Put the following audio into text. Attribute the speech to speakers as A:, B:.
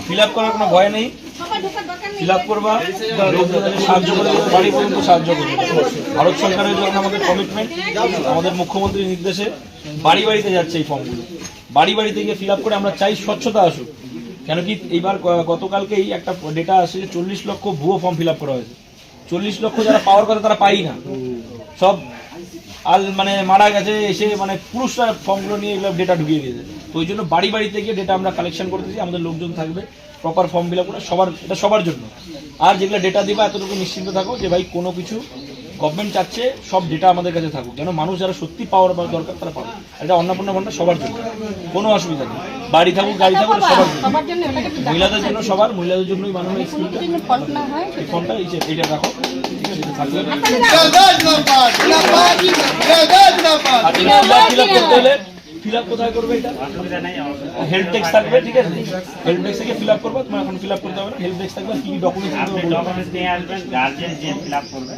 A: Fill up করার কোনো ভয় নেই, ফিল আপ করবা, সাহায্য করে দেবে, বাড়ি পর্যন্ত সাহায্য করবে। ভারত সরকারের জন্য আমাদের কমিটমেন্ট, আমাদের মুখ্যমন্ত্রীর নির্দেশে বাড়ি বাড়িতে যাচ্ছে এই ফর্মগুলো। বাড়ি বাড়িতে গিয়ে ফিল আপ করে আমরা চাই স্বচ্ছতা আসুক। কেন কি এইবার গতকালকেই একটা ডেটা আসে যে 40 লক্ষ ভুয়ো ফর্ম ফিল আপ করা হয়েছে। 40 লক্ষ যারা পাওয়ার কথা তারা পাই না, সব মানে মারা গেছে এসে, মানে পুরুষরা ফর্মগুলো নিয়ে এগুলো ডেটা ঢুকিয়ে দিয়েছে। তো ওই জন্য বাড়ি বাড়িতে গিয়ে ডেটা আমরা কালেকশন করতেছি, আমাদের লোকজন থাকবে, প্রপার ফর্ম ফিল আপ করে এটা সবার জন্য। আর যেগুলো ডেটা দিবা এতটুকু নিশ্চিন্ত থাকো যে ভাই কোনো কিছু গভর্নমেন্ট চাচ্ছে সব ডেটা আমাদের কাছে থাকুক, যেন মানুষ যারা সত্যি পাওয়ার দরকার তারা পাবে। এটা অন্নপূর্ণা ভান্ডার সবার জন্য, কোনো অসুবিধা নেই। বাড়ি থাকুক গাড়ি থাকুক সবার জন্য, মহিলাদের জন্য সবার, মহিলাদের জন্যই বানানো এই ফোনটা এইটা রাখো, ঠিক আছে? থাকবে ফিল আপ কোথায় করবে? এটা হেল্প ডেস্ক থাকবে, ঠিক আছে? হেল্প ডেস্ক থেকে ফিল আপ করবো, তোমার এখন ফিল আপ করতে হবে না। হেল্প ডেস্ক থাকবে, কি ডকুমেন্টস নিয়ে আসবেন, গার্জেন যে ফিল আপ করবে।